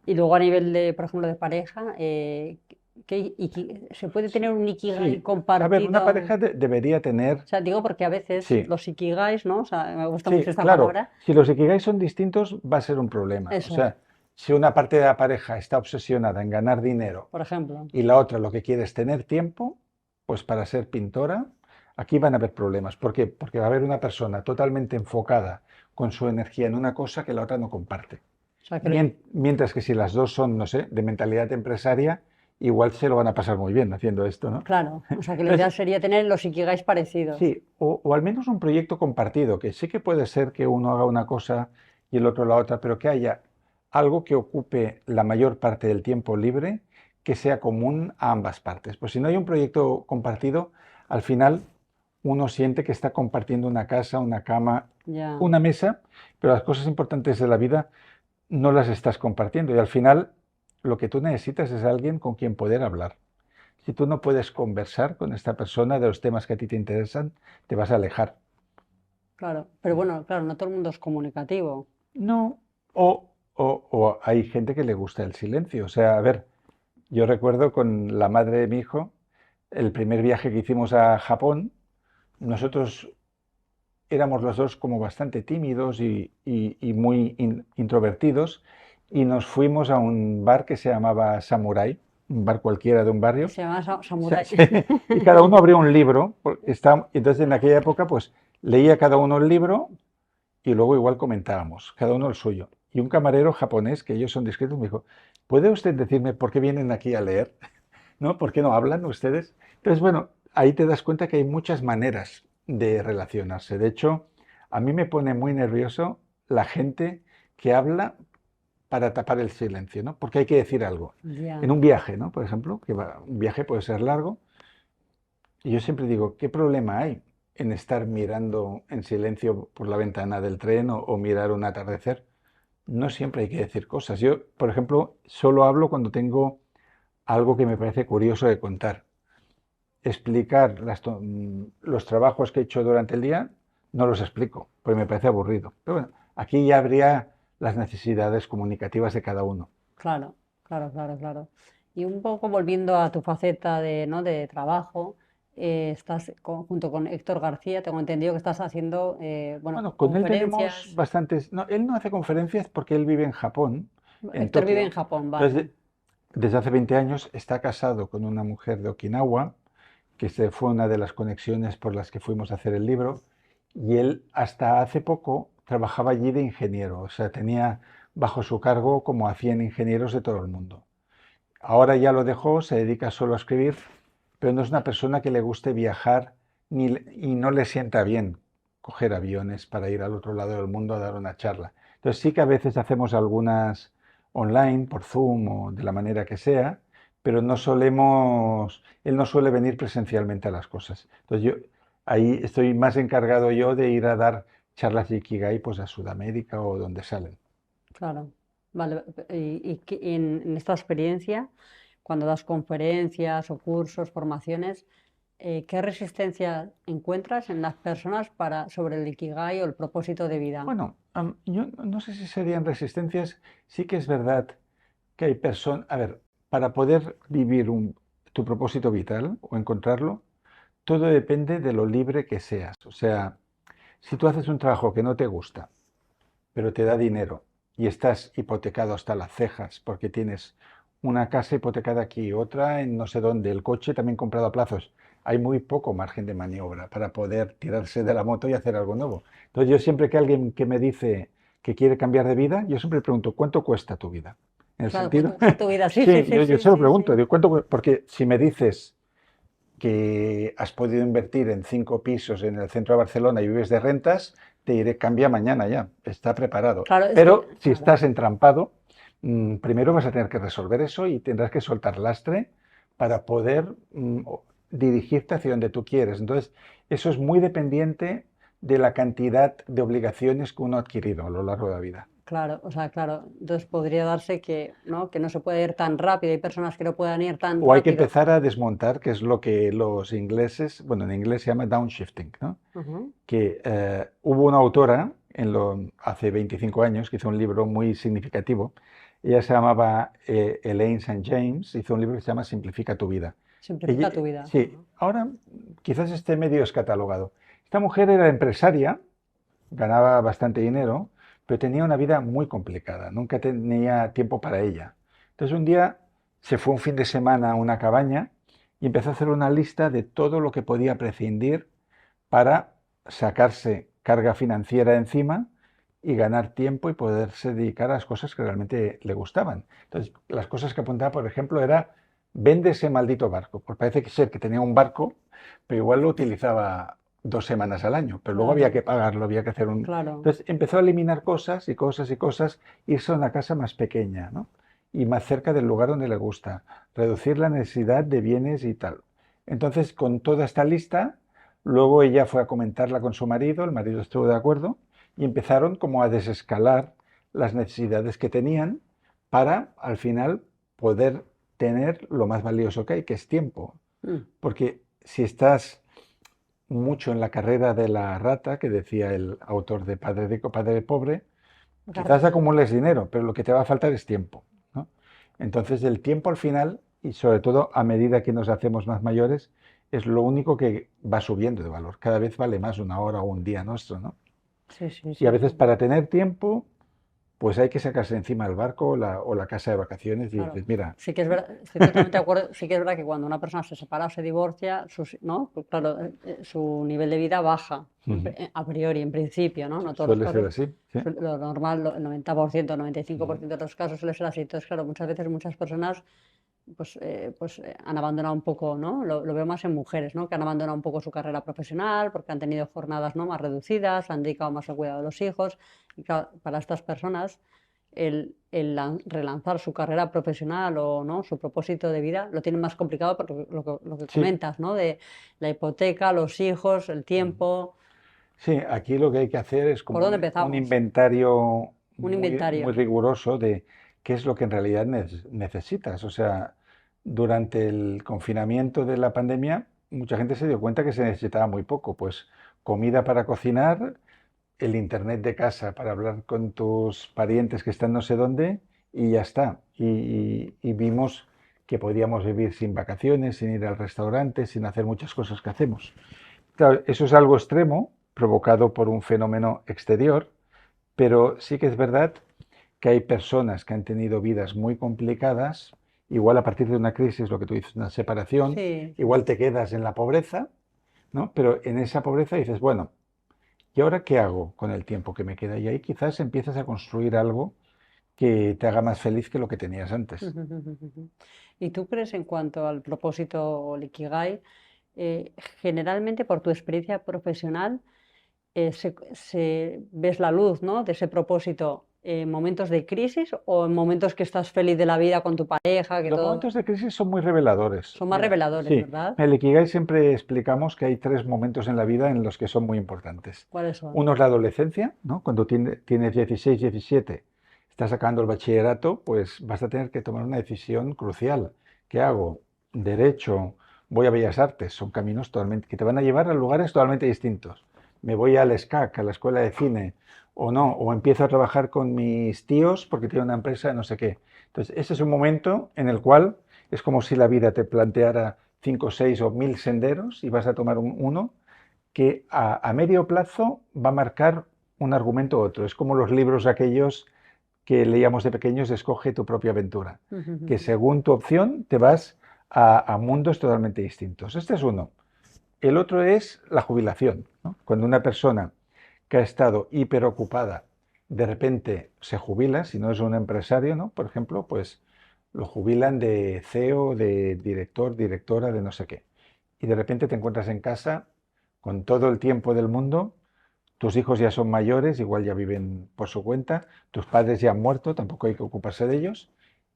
Y luego a nivel de, por ejemplo, de pareja, ¿se puede tener un ikigai Sí, a ver, una compartido? pareja debería tener, O sea, digo porque a veces sí, los ikigais, ¿no? O sea, me gusta mucho sí, esta claro, palabra. si los ikigai son distintos va a ser un problema. O Eso, sea, si una parte de la pareja está obsesionada en ganar dinero por ejemplo. y la otra lo que quiere es tener tiempo, pues para ser pintora, aquí van a haber problemas. ¿Por qué? Porque va a haber una persona totalmente enfocada con su energía en una cosa que la otra no comparte. O sea, que Mientras que si las dos son, no sé, de mentalidad empresaria, igual se lo van a pasar muy bien haciendo esto, ¿no? claro, o sea, que lo ideal Entonces, sería tener los ikigais parecidos. sí, o al menos un proyecto compartido, que sí que puede ser que uno haga una cosa y el otro la otra, pero que haya algo que ocupe la mayor parte del tiempo libre, que sea común a ambas partes. Pues si no hay un proyecto compartido, al final uno siente que está compartiendo una casa, una cama, Ya, una mesa, pero las cosas importantes de la vida no las estás compartiendo y al final lo que tú necesitas es alguien con quien poder hablar. Si tú no puedes conversar con esta persona de los temas que a ti te interesan, te vas a alejar. claro. Pero bueno, claro, no todo el mundo es comunicativo. No. O hay gente que le gusta el silencio. O sea, a ver, yo recuerdo con la madre de mi hijo, el primer viaje que hicimos a Japón, nosotros éramos los dos como bastante tímidos y muy introvertidos y nos fuimos a un bar que se llamaba Samurai, un bar cualquiera de un barrio. Se llama Samurai. Y cada uno abrió un libro. Entonces en aquella época pues leía cada uno el libro y luego igual comentábamos, cada uno el suyo. Y un camarero japonés, que ellos son discretos, me dijo, ¿puede usted decirme por qué vienen aquí a leer? ¿No? ¿Por qué no hablan ustedes? Entonces, bueno, ahí te das cuenta que hay muchas maneras de relacionarse. De hecho, a mí me pone muy nervioso la gente que habla para tapar el silencio, ¿no? Porque hay que decir algo. En Ya, un viaje, ¿no? Por ejemplo, un viaje puede ser largo, y yo siempre digo, ¿qué problema hay en estar mirando en silencio por la ventana del tren o mirar un atardecer? No siempre hay que decir cosas. Yo, por ejemplo, solo hablo cuando tengo algo que me parece curioso de contar. Explicar los trabajos que he hecho durante el día, no los explico, porque me parece aburrido. Pero bueno, aquí ya habría las necesidades comunicativas de cada uno. claro, claro, claro, claro. Y un poco volviendo a tu faceta de, ¿no? de trabajo, estás junto con Héctor García, tengo entendido que estás haciendo, bueno, Bueno, con él tenemos conferencias. bastantes. No, él no hace conferencias porque él vive en Japón, en Héctor vive en Tokio. Japón, Entonces, vale. desde hace 20 años está casado con una mujer de Okinawa, que fue una de las conexiones por las que fuimos a hacer el libro. Y él hasta hace poco trabajaba allí de ingeniero, o sea, tenía bajo su cargo como a 100 ingenieros de todo el mundo. Ahora ya lo dejó, se dedica solo a escribir, pero no es una persona que le guste viajar y no le sienta bien coger aviones para ir al otro lado del mundo a dar una charla. Entonces sí que a veces hacemos algunas online, por Zoom o de la manera que sea, pero no solemos, él no suele venir presencialmente a las cosas. Entonces yo ahí estoy más encargado yo de ir a dar charlas de Ikigai pues a Sudamérica o donde salen. Claro, vale. En esta experiencia, cuando das conferencias o cursos, formaciones, ¿qué resistencia encuentras en las personas sobre el Ikigai o el propósito de vida? Bueno, yo no sé si serían resistencias, sí que es verdad que hay personas, a ver, para poder vivir tu propósito vital o encontrarlo, todo depende de lo libre que seas. O sea, si tú haces un trabajo que no te gusta, pero te da dinero y estás hipotecado hasta las cejas porque tienes una casa hipotecada aquí, otra en no sé dónde, el coche también comprado a plazos, hay muy poco margen de maniobra para poder tirarse de la moto y hacer algo nuevo. Entonces yo siempre que alguien que me dice que quiere cambiar de vida, yo siempre pregunto, ¿cuánto cuesta tu vida? En el Claro, sentido, ¿cuánto cuesta tu vida? Sí, sí, sí, sí, yo sí, se lo sí, pregunto, sí. digo, ¿cuánto? Porque si me dices que has podido invertir en 5 pisos en el centro de Barcelona y vives de rentas, te diré, cambia mañana ya, está preparado. Claro, es Pero que, si claro. estás entrampado, primero vas a tener que resolver eso y tendrás que soltar lastre para poder dirigirte hacia donde tú quieres. Entonces, eso es muy dependiente de la cantidad de obligaciones que uno ha adquirido a lo largo de la vida. Claro, o sea, claro. Entonces podría darse que no se puede ir tan rápido. Hay personas que no puedan ir tan O hay que rápido. empezar a desmontar, que es lo que los ingleses, bueno, en inglés se llama downshifting, ¿no? Ujú. Que hubo una autora hace 25 años que hizo un libro muy significativo. Ella se llamaba Elaine St. James, hizo un libro que se llama Simplifica tu vida. Simplifica tu vida. Sí, ahora quizás esté medio descatalogado. Esta mujer era empresaria, ganaba bastante dinero, pero tenía una vida muy complicada, nunca tenía tiempo para ella. Entonces un día se fue un fin de semana a una cabaña y empezó a hacer una lista de todo lo que podía prescindir para sacarse carga financiera encima y ganar tiempo y poderse dedicar a las cosas que realmente le gustaban. Entonces, las cosas que apuntaba, por ejemplo, era vende ese maldito barco. Pues parece que ser que tenía un barco, pero igual lo utilizaba 2 semanas al año, pero luego había Claro, que pagarlo, había que hacer un... claro. Entonces empezó a eliminar cosas y cosas y cosas, irse a una casa más pequeña, ¿no? Y más cerca del lugar donde le gusta, reducir la necesidad de bienes y tal. Entonces, con toda esta lista, luego ella fue a comentarla con su marido, el marido estuvo de acuerdo y empezaron como a desescalar las necesidades que tenían para al final poder tener lo más valioso que hay, que es tiempo. Mm. Porque si estás mucho en la carrera de la rata, que decía el autor de Padre Rico, Padre Pobre, quizás Carrera. acumules dinero, pero lo que te va a faltar es tiempo, ¿no? Entonces el tiempo al final, y sobre todo a medida que nos hacemos más mayores, es lo único que va subiendo de valor. Cada vez vale más una hora o un día nuestro, ¿no? Sí, sí, Y a sí, veces sí. para tener tiempo, pues hay que sacarse encima el barco o la casa de vacaciones y Claro. dices, mira, Sí que es verdad, estoy totalmente de acuerdo. Sí que es verdad que cuando una persona se separa o se divorcia, ¿no? Pues claro, su nivel de vida baja, a priori, en principio, ¿no? No todos los suele ser casos. así, ¿sí? Lo normal, el 90%, 95% de los casos suele ser así. Entonces, claro, muchas veces muchas personas han abandonado un poco, ¿no? Lo veo más en mujeres, ¿no? Que han abandonado un poco su carrera profesional porque han tenido jornadas, ¿no? Más reducidas, se han dedicado más al cuidado de los hijos. Y claro, para estas personas, relanzar su carrera profesional o no su propósito de vida lo tienen más complicado por lo que Sí, comentas, ¿no? De la hipoteca, los hijos, el tiempo. sí, aquí lo que hay que hacer es ¿Por como dónde un empezamos? inventario Un muy inventario. riguroso de qué es lo que en realidad necesitas. O sea, durante el confinamiento de la pandemia, mucha gente se dio cuenta que se necesitaba muy poco, pues comida para cocinar, el internet de casa para hablar con tus parientes que están no sé dónde y ya está. Y vimos que podíamos vivir sin vacaciones, sin ir al restaurante, sin hacer muchas cosas que hacemos. Claro, eso es algo extremo, provocado por un fenómeno exterior, pero sí que es verdad que hay personas que han tenido vidas muy complicadas, igual a partir de una crisis, lo que tú dices, una separación, Sí, sí, igual te quedas en la pobreza, ¿no? Pero en esa pobreza dices, bueno, ¿y ahora qué hago con el tiempo que me queda? Y ahí quizás empiezas a construir algo que te haga más feliz que lo que tenías antes. ¿Y tú crees en cuanto al propósito o el Ikigai, generalmente por tu experiencia profesional, ves la luz, ¿no? De ese propósito en momentos de crisis o en momentos que estás feliz de la vida con tu pareja, que Los todo momentos de crisis son muy reveladores. son más Mira, reveladores, sí, ¿verdad? en el Ikigai siempre explicamos que hay 3 momentos en la vida en los que son muy importantes. ¿Cuáles son? Uno es la adolescencia, ¿no? Cuando tienes 16, 17, estás sacando el bachillerato, pues vas a tener que tomar una decisión crucial. ¿Qué hago? Derecho, voy a Bellas Artes, son caminos totalmente que te van a llevar a lugares totalmente distintos. Me voy al SCAC, a la escuela de cine, o no, o empiezo a trabajar con mis tíos porque tiene una empresa de no sé qué. Entonces, ese es un momento en el cual es como si la vida te planteara, 5, 6 o 1000 senderos y vas a tomar uno que a medio plazo va a marcar un argumento u otro. Es como los libros aquellos que leíamos de pequeños, Escoge tu propia aventura, que según tu opción te vas a mundos totalmente distintos. Este es uno. El otro es la jubilación, ¿no? Cuando una persona que ha estado hiperocupada de repente se jubila, si no es un empresario, ¿no? Por ejemplo, pues lo jubilan de CEO, de director, directora, de no sé qué. Y de repente te encuentras en casa con todo el tiempo del mundo, tus hijos ya son mayores, igual ya viven por su cuenta, tus padres ya han muerto, tampoco hay que ocuparse de ellos,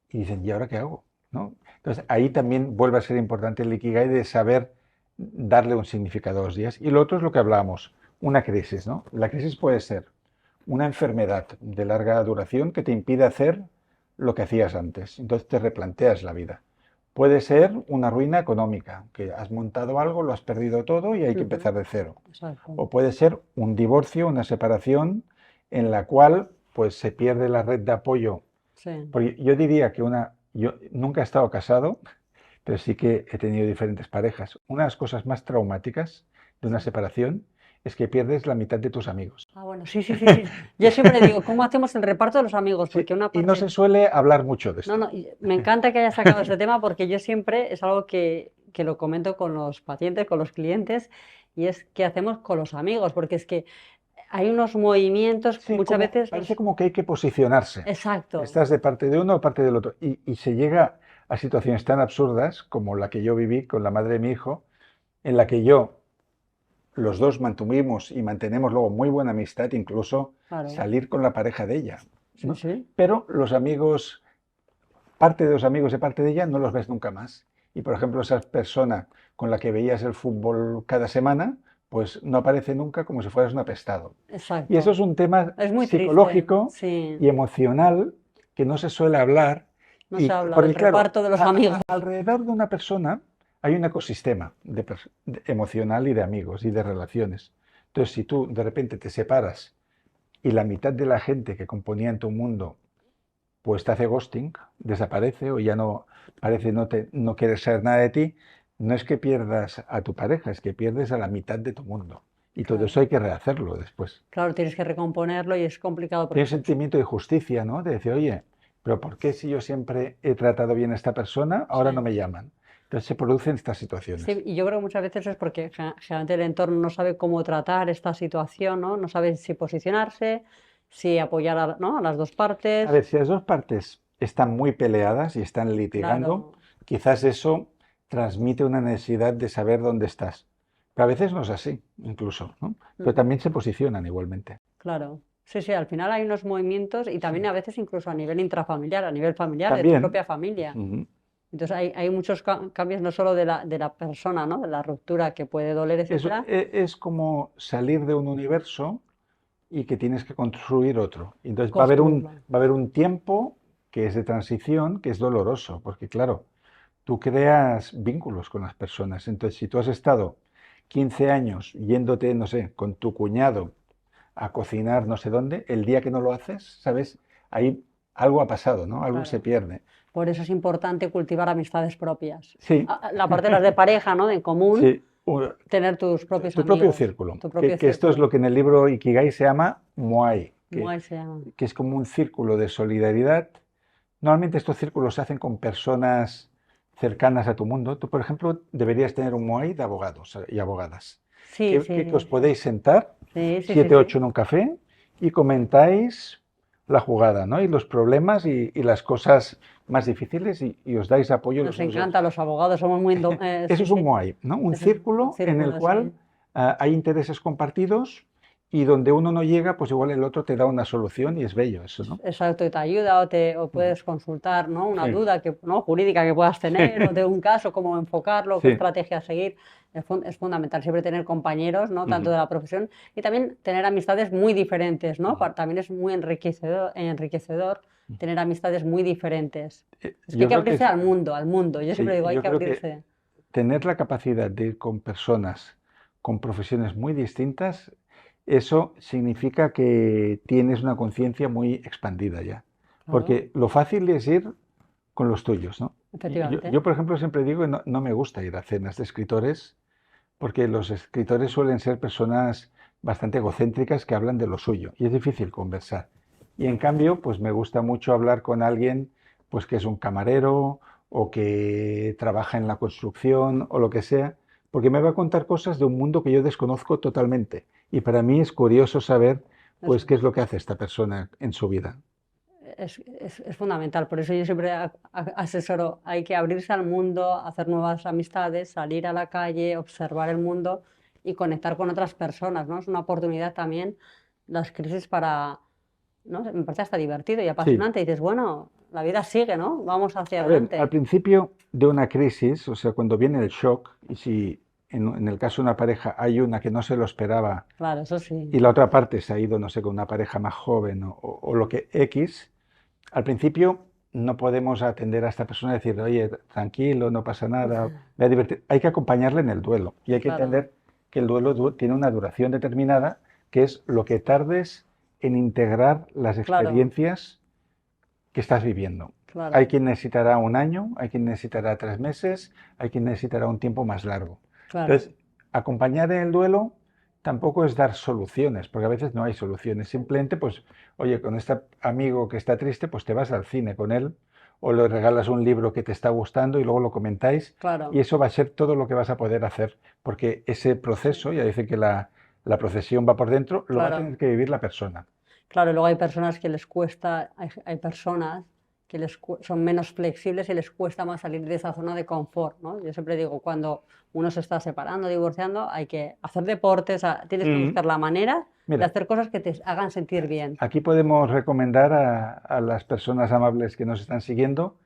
y dicen, ¿y ahora qué hago? ¿No? Entonces ahí también vuelve a ser importante el Ikigai de saber darle un significado a los días. Y lo otro es lo que hablábamos, una crisis, ¿no? La crisis puede ser una enfermedad de larga duración que te impide hacer lo que hacías antes, entonces te replanteas la vida. Puede ser una ruina económica, que has montado algo, lo has perdido todo y hay que empezar de cero. Exacto. O puede ser un divorcio, una separación en la cual pues se pierde la red de apoyo. Sí. Porque yo diría que yo nunca he estado casado, pero sí que he tenido diferentes parejas. Una de las cosas más traumáticas de una separación es que pierdes la mitad de tus amigos. Ah, bueno, sí. Yo siempre digo, ¿cómo hacemos el reparto de los amigos? Porque una parte... Y no se suele hablar mucho de esto. No, me encanta que hayas sacado este tema porque yo siempre es algo que lo comento con los pacientes, con los clientes, y es qué hacemos con los amigos, porque es que hay unos movimientos Sí, muchas veces... parece como que hay que posicionarse. Exacto. Estás de parte de uno o parte del otro. Y se llega a situaciones tan absurdas como la que yo viví con la madre de mi hijo, en la que los dos mantuvimos y mantenemos luego muy buena amistad, incluso Claro. salir con la pareja de ella, ¿no? Sí. Pero los amigos, parte de los amigos de parte de ella, no los ves nunca más. Y por ejemplo, esa persona con la que veías el fútbol cada semana, pues no aparece nunca, como si fueras un apestado. Exacto. Y eso es un tema Es muy psicológico triste, sí. y emocional que no se suele hablar. No se habla del reparto de los amigos. Alrededor de una persona hay un ecosistema emocional y de amigos y de relaciones. Entonces, si tú de repente te separas y la mitad de la gente que componía en tu mundo pues te hace ghosting, desaparece o ya no parece no querer saber nada de ti, no es que pierdas a tu pareja, es que pierdes a la mitad de tu mundo. Y todo eso hay que rehacerlo después. Claro, tienes que recomponerlo y es complicado. Tienes sentimiento de justicia, ¿no? De decir, oye, pero ¿por qué si yo siempre he tratado bien a esta persona, ahora no me llaman? Entonces se producen estas situaciones. Sí, y yo creo que muchas veces es porque generalmente el entorno no sabe cómo tratar esta situación, ¿no? No sabe si posicionarse, si apoyar a las dos partes. A ver, si las dos partes están muy peleadas y están litigando, quizás eso transmite una necesidad de saber dónde estás. Pero a veces no es así, incluso, ¿no? Pero también se posicionan igualmente. Claro. Sí, al final hay unos movimientos y también a veces incluso a nivel intrafamiliar, a nivel familiar, también. de tu propia familia. Entonces hay muchos cambios no solo de la persona, ¿no? De la ruptura que puede doler, etc. Es como salir de un universo y que tienes que construir otro. Entonces va a haber un tiempo que es de transición, que es doloroso, porque claro, tú creas vínculos con las personas. Entonces, si tú has estado 15 años yéndote, no sé, con tu cuñado a cocinar no sé dónde, el día que no lo haces, ¿sabes? Ahí algo ha pasado, ¿no? Algo se pierde. Por eso es importante cultivar amistades propias. Sí. La parte de las de pareja, ¿no? En común. Sí. Tener tus propios amigos. Propio círculo. Que esto es lo que en el libro Ikigai se llama Moai. Que es como un círculo de solidaridad. Normalmente estos círculos se hacen con personas cercanas a tu mundo. Tú, por ejemplo, deberías tener un Moai de abogados y abogadas. Que os podéis sentar, 7 o 8 en un café, y comentáis la jugada, ¿no? Y los problemas y las cosas más difíciles y os dais apoyo. Nos encanta, los abogados somos muy... Eso es un Moai, ¿no? Un círculo en el cual hay intereses compartidos y donde uno no llega, pues igual el otro te da una solución y es bello eso, ¿no? Exacto, y te ayuda o puedes consultar, ¿no? Una duda jurídica que puedas tener o de un caso, cómo enfocarlo, qué estrategia seguir. Es fundamental siempre tener compañeros, ¿no? Tanto de la profesión y también tener amistades muy diferentes, ¿no? También es muy enriquecedor tener amistades muy diferentes. Es que hay que abrirse al mundo. Yo siempre digo, hay que abrirse. Tener la capacidad de ir con personas con profesiones muy distintas, eso significa que tienes una conciencia muy expandida ya. Porque lo fácil es ir con los tuyos, ¿no? Efectivamente. Yo, por ejemplo, siempre digo que no me gusta ir a cenas de escritores porque los escritores suelen ser personas bastante egocéntricas que hablan de lo suyo y es difícil conversar. Y en cambio, pues me gusta mucho hablar con alguien pues que es un camarero o que trabaja en la construcción o lo que sea, porque me va a contar cosas de un mundo que yo desconozco totalmente. Y para mí es curioso saber pues Eso qué es lo que hace esta persona en su vida. es fundamental, por eso yo siempre asesoro, hay que abrirse al mundo, hacer nuevas amistades, salir a la calle, observar el mundo y conectar con otras personas, ¿no? Es una oportunidad también las crisis para, ¿no? Me parece hasta divertido y Sí. apasionante. Y dices, bueno, la vida sigue, ¿no? Vamos hacia A ver, al adelante. principio de una crisis, o sea, cuando viene el shock, y si en el caso de una pareja hay una que no se lo esperaba Claro, eso sí, y la otra parte se ha ido, no sé, con una pareja más joven o lo que X, al principio no podemos atender a esta persona y decirle, oye, tranquilo, no pasa nada, me voy a divertir. Hay que acompañarle en el duelo y hay que claro, entender que el duelo tiene una duración determinada, que es lo que tardes en integrar las claro, experiencias que estás viviendo. Hay claro, quien necesitará un año, hay quien necesitará 3 meses, hay quien necesitará un tiempo más largo. claro. Entonces, acompañar en el duelo tampoco es dar soluciones, porque a veces no hay soluciones. Simplemente, pues, oye, con este amigo que está triste, pues te vas al cine con él o le regalas un libro que te está gustando y luego lo comentáis y Claro, eso va a ser todo lo que vas a poder hacer, porque ese sí, proceso, ya dice que la procesión va por dentro, lo va a claro. tener que vivir la persona. Claro, y luego hay personas que les cuesta, hay personas que son menos flexibles y les cuesta más salir de esa zona de confort, ¿no? Yo siempre digo, cuando uno se está separando, divorciando, hay que hacer deportes, tienes que Mm. buscar la manera de Mira, hacer cosas que te hagan sentir bien. aquí podemos recomendar a las personas amables que nos están siguiendo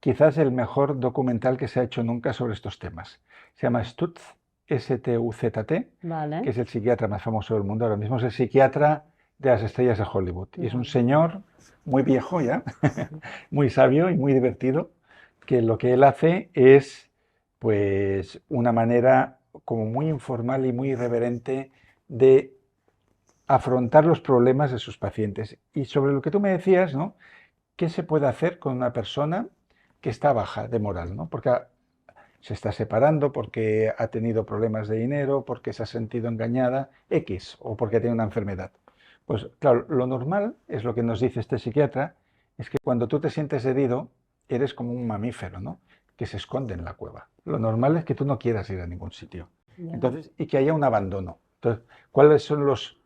quizás el mejor documental que se ha hecho nunca sobre estos temas. Se llama Stutz, S-T-U-Z-T, que Vale, es el psiquiatra más famoso del mundo. Ahora mismo es el psiquiatra de las estrellas de Hollywood. Y es un vale, señor muy viejo ya, muy sabio y muy divertido, que lo que él hace es pues una manera como muy informal y muy irreverente de afrontar los problemas de sus pacientes. Y sobre lo que tú me decías, ¿no? ¿Qué se puede hacer con una persona que está baja de moral, ¿no? Porque se está separando, porque ha tenido problemas de dinero, porque se ha sentido engañada, X, o porque tiene una enfermedad. Pues claro, lo normal es lo que nos dice este psiquiatra, es que cuando tú te sientes herido, eres como un mamífero, ¿no? Que se esconde en la cueva. Lo normal es que tú no quieras ir a ningún sitio. ya. Entonces, y que haya un abandono. Entonces, ¿cuáles son los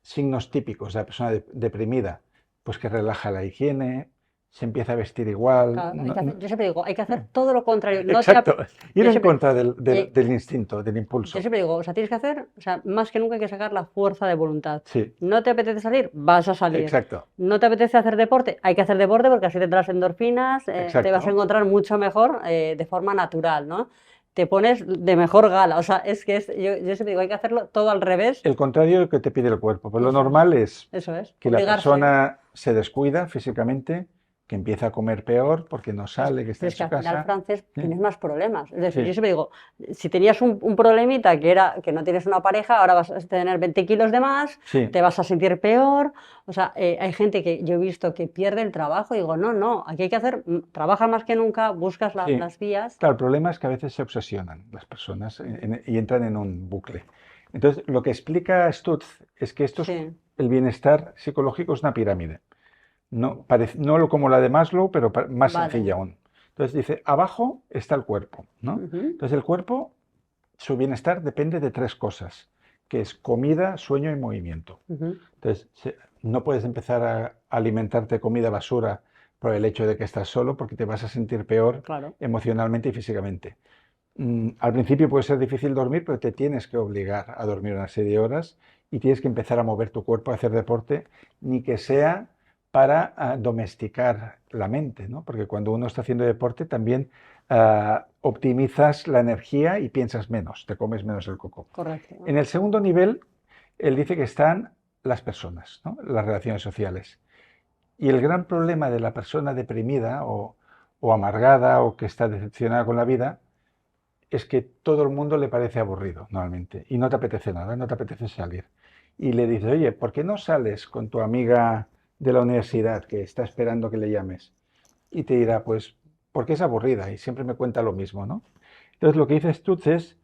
signos típicos de la persona deprimida? Pues que relaja la higiene, se empieza a vestir igual. Claro, yo siempre digo, hay que hacer todo lo contrario. Exacto, ir Yo en siempre, contra del, eh, del instinto, del Yo impulso. siempre digo, o sea, tienes que hacer, o sea, más que nunca hay que sacar la fuerza de voluntad. Sí, ¿No te apetece salir? Vas a salir. exacto, ¿No te apetece hacer deporte? Hay que hacer deporte porque así tendrás endorfinas, te vas a exacto. encontrar mucho mejor de forma natural, ¿no? Te pones de mejor gala, o sea, yo siempre digo, hay que hacerlo todo al revés. El contrario de lo que te pide el cuerpo. Pues lo Eso normal es es, que la obligarse. persona se descuida físicamente, que empieza a comer peor porque no sale, que está Pero en es que su al final, casa. Frances, Sí, tienes más problemas. Es decir, yo sí, siempre digo, si tenías un problemita que era que no tienes una pareja, ahora vas a tener 20 kilos de más, sí. te vas a sentir peor. O sea, hay gente que yo he visto que pierde el trabajo y digo, no, no, aquí hay que hacer, trabaja más que nunca, buscas Sí. las vías. Claro, el problema es que a veces se obsesionan las personas y entran en un bucle. Entonces, lo que explica Stutz es que Sí. el bienestar psicológico es una pirámide. No, no como la de Maslow, pero más sencilla Vale. aún. Entonces dice, abajo está el cuerpo, ¿no? Ujú, Entonces el cuerpo, su bienestar depende de 3 cosas, que es comida, sueño y movimiento. ujú, Entonces, no puedes empezar a alimentarte de comida basura por el hecho de que estás solo, porque te vas a sentir peor claro. emocionalmente y físicamente. Al principio puede ser difícil dormir, pero te tienes que obligar a dormir una serie de horas y tienes que empezar a mover tu cuerpo, a hacer deporte, ni que sea para domesticar la mente, ¿no? Porque cuando uno está haciendo deporte también optimizas la energía y piensas menos, te comes menos el coco. Correcto. En el segundo nivel, él dice que están las personas, ¿no? Las relaciones sociales. Y el gran problema de la persona deprimida o amargada o que está decepcionada con la vida es que todo el mundo le parece aburrido normalmente y no te apetece nada, no te apetece salir. Y le dices, oye, ¿por qué no sales con tu amiga de la universidad que está esperando que le llames? y te dirá, pues, porque es aburrida y siempre me cuenta lo mismo, ¿no? Entonces, lo que dices tú es,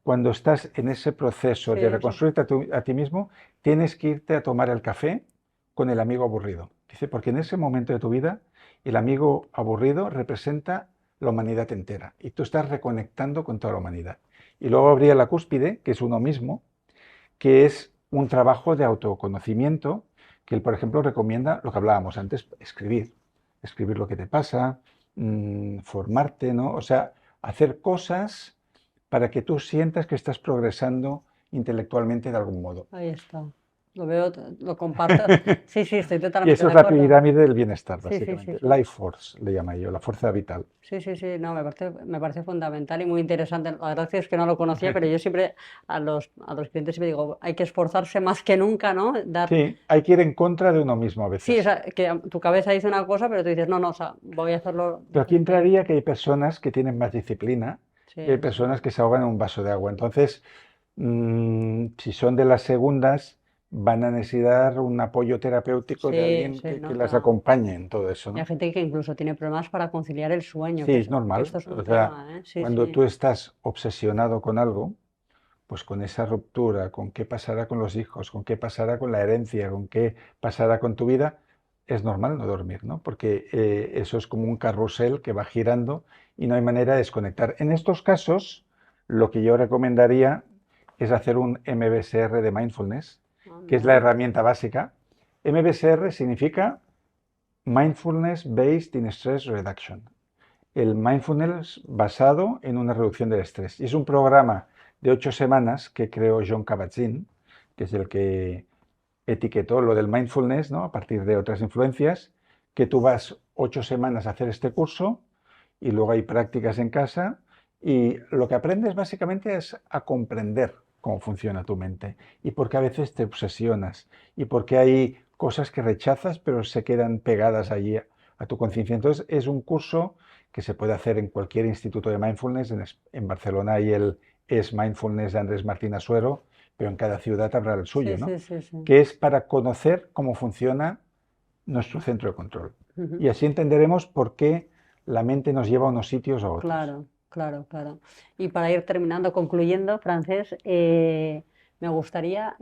cuando estás en ese proceso Sí, de eso. reconstruirte a ti mismo, tienes que irte a tomar el café con el amigo aburrido. Dice, porque en ese momento de tu vida, el amigo aburrido representa la humanidad entera y tú estás reconectando con toda la humanidad. Y luego habría la cúspide, que es uno mismo, que es un trabajo de autoconocimiento que él, por ejemplo, recomienda lo que hablábamos antes, escribir lo que te pasa, formarte, ¿no? O sea, hacer cosas para que tú sientas que estás progresando intelectualmente de algún modo. Ahí está. Lo veo, lo comparto. Sí, sí, estoy Y totalmente eso de es la acuerdo. pirámide del bienestar, Sí, sí, sí, básicamente. sí. Life Force le llama yo, la fuerza vital. Sí, sí, sí, no, me parece fundamental y muy interesante. La verdad es que no lo conocía, pero yo siempre a los clientes siempre digo, hay que esforzarse más que nunca, ¿no? Dar, Sí, hay que ir en contra de uno mismo a sí, o veces. sea, que tu cabeza dice una cosa, pero tú dices, no, no, o sea, voy a hacerlo Pero aquí diferente. entraría que hay personas que tienen más disciplina y hay Sí, personas que se ahogan en un vaso de agua. Entonces, si son de las segundas, van a necesitar un apoyo terapéutico de sí, alguien se que las nota. acompañe en todo eso, Y hay ¿no? gente que incluso tiene problemas para conciliar el sueño, Sí, es que normal. esto es un O sea, tema, ¿eh? Sí, cuando sí. tú estás obsesionado con algo, pues con esa ruptura, con qué pasará con los hijos, con qué pasará con la herencia, con qué pasará con tu vida, es normal no dormir, ¿no? Porque eso es como un carrusel que va girando y no hay manera de desconectar. En estos casos, lo que yo recomendaría es hacer un MBSR de mindfulness, que es la Anda. herramienta básica. MBSR significa Mindfulness Based in Stress Reduction, el mindfulness basado en una reducción del estrés. Y es un programa de 8 semanas que creó John Kabat-Zinn, que es el que etiquetó lo del mindfulness, ¿no? A partir de otras influencias, que tú vas 8 semanas a hacer este curso y luego hay prácticas en casa y lo que aprendes básicamente es a comprender cómo funciona tu mente y por qué a veces te obsesionas y por qué hay cosas que rechazas pero se quedan pegadas allí a tu conciencia. Entonces es un curso que se puede hacer en cualquier instituto de mindfulness. En Barcelona hay el Es Mindfulness de Andrés Martín Asuero, pero en cada ciudad habrá el Sí, suyo, ¿no? sí, sí, sí. Que es para conocer cómo funciona nuestro centro de control. Ujú. Y así entenderemos por qué la mente nos lleva a unos sitios o a otros. Claro, claro, claro. Y para ir terminando, concluyendo, Francés, me gustaría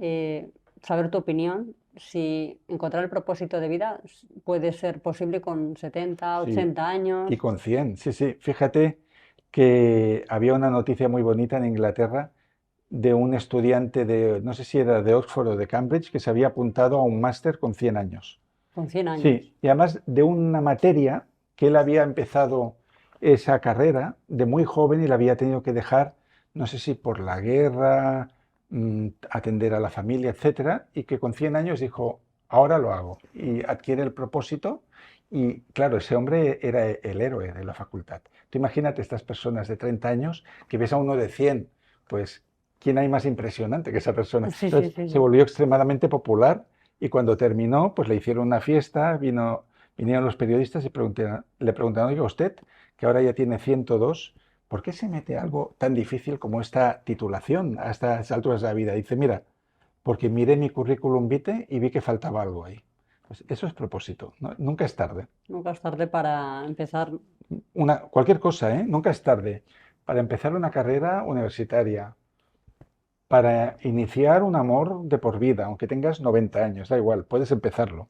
saber tu opinión, si encontrar el propósito de vida puede ser posible con 70, Sí, 80 y años. con 100, sí, sí. Fíjate que había una noticia muy bonita en Inglaterra de un estudiante de, no sé si era de Oxford o de Cambridge, que se había apuntado a un máster con 100 años. Con 100 años. Sí, y además de una materia que él había empezado esa carrera de muy joven y la había tenido que dejar, no sé si por la guerra, atender a la familia, etcétera, y que con 100 años dijo, ahora lo hago, y adquiere el propósito. Y claro, ese hombre era el héroe de la facultad. Tú imagínate estas personas de 30 años que ves a uno de 100, pues, ¿quién hay más impresionante que esa persona? Sí, sí, Entonces sí, se sí. volvió extremadamente popular y cuando terminó, pues le hicieron una fiesta, vinieron los periodistas y le preguntaron, oiga, usted, que ahora ya tiene 102, ¿por qué se mete algo tan difícil como esta titulación a estas alturas de la vida? Dice, mira, porque miré mi currículum vitae y vi que faltaba algo ahí. Pues eso es propósito, ¿no? Nunca es tarde. Nunca es tarde para empezar. Cualquier cosa, ¿eh? Nunca es tarde. Para empezar una carrera universitaria, para iniciar un amor de por vida, aunque tengas 90 años, da igual, puedes empezarlo.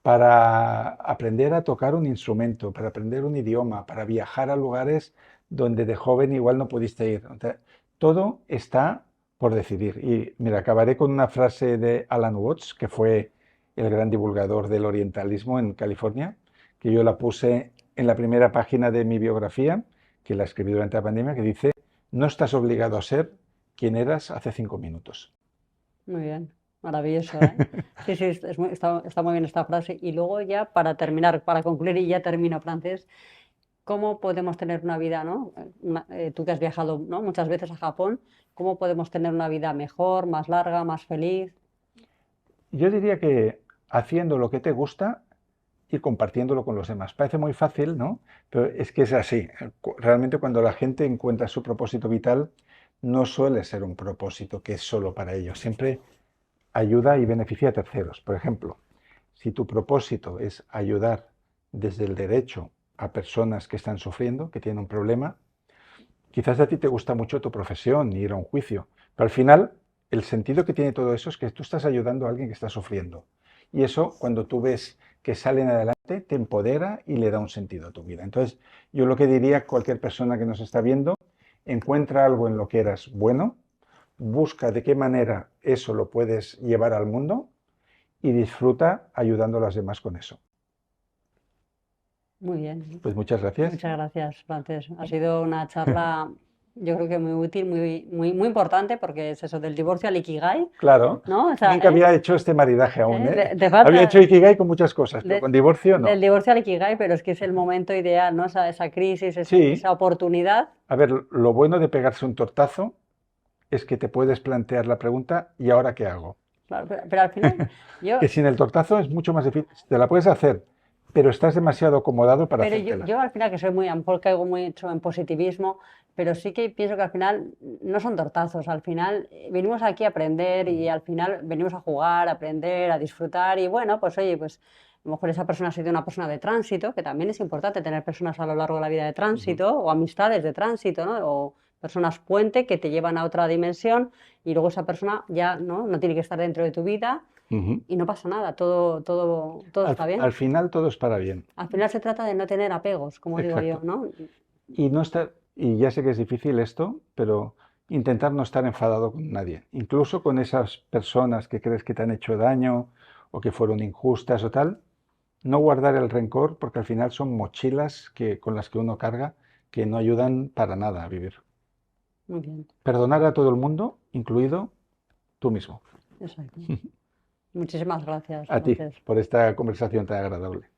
Para aprender a tocar un instrumento, para aprender un idioma, para viajar a lugares donde de joven igual no pudiste ir. O sea, todo está por decidir. Y mira, acabaré con una frase de Alan Watts, que fue el gran divulgador del orientalismo en California, que yo la puse en la primera página de mi biografía, que la escribí durante la pandemia, que dice, no estás obligado a ser quien eras hace 5 minutos. Muy bien, maravilloso, ¿eh? Sí, sí, está muy bien esta frase. Y luego ya, para terminar, para concluir y ya termino, Francés, ¿cómo podemos tener una vida, ¿no? Tú que has viajado, ¿no? Muchas veces a Japón, ¿cómo podemos tener una vida mejor, más larga, más feliz? Yo diría que haciendo lo que te gusta y compartiéndolo con los demás. Parece muy fácil, ¿no? Pero es que es así. Realmente cuando la gente encuentra su propósito vital, no suele ser un propósito que es solo para ellos. Siempre ayuda y beneficia a terceros. Por ejemplo, si tu propósito es ayudar desde el derecho a personas que están sufriendo, que tienen un problema. Quizás a ti te gusta mucho tu profesión, ir a un juicio, pero al final el sentido que tiene todo eso es que tú estás ayudando a alguien que está sufriendo. Y eso, cuando tú ves que salen adelante, te empodera y le da un sentido a tu vida. Entonces, yo lo que diría a cualquier persona que nos está viendo, encuentra algo en lo que eras bueno, busca de qué manera eso lo puedes llevar al mundo y disfruta ayudando a los demás con eso. Muy bien. Pues muchas gracias. Muchas gracias, Frances. Ha sido una charla, yo creo que muy útil, muy importante, porque es eso del divorcio al Ikigai, Claro, ¿no? O sea, nunca había hecho este maridaje aún, ¿eh? Te falta Había hecho Ikigai con muchas cosas, pero con divorcio no. del divorcio al Ikigai, pero es que es el momento ideal, ¿no? Esa crisis, Sí. esa oportunidad. A ver, lo bueno de pegarse un tortazo es que te puedes plantear la pregunta, ¿y ahora qué hago? Claro, pero al final yo... Que sin el tortazo es mucho más difícil. Te la puedes hacer, pero estás demasiado acomodado para Pero hacértela. yo al final, que soy muy, a lo mejor caigo mucho en positivismo, pero sí que pienso que al final no son tortazos, al final venimos aquí a aprender y al final venimos a jugar, a aprender, a disfrutar y bueno, pues oye, pues a lo mejor esa persona ha sido una persona de tránsito, que también es importante tener personas a lo largo de la vida de tránsito o amistades de tránsito, ¿no? O personas puente que te llevan a otra dimensión y luego esa persona ya no tiene que estar dentro de tu vida. Y no pasa nada, todo está bien. Al final todo es para bien. Al final se trata de no tener apegos, como Exacto. digo yo, ¿no? Y ya sé que es difícil esto, pero intentar no estar enfadado con nadie, incluso con esas personas que crees que te han hecho daño o que fueron injustas o tal, no guardar el rencor porque al final son mochilas con las que uno carga que no ayudan para nada a vivir. Muy bien. Perdonar a todo el mundo, incluido tú mismo. Exacto. Muchísimas gracias. A ti Gracias. por esta conversación tan agradable.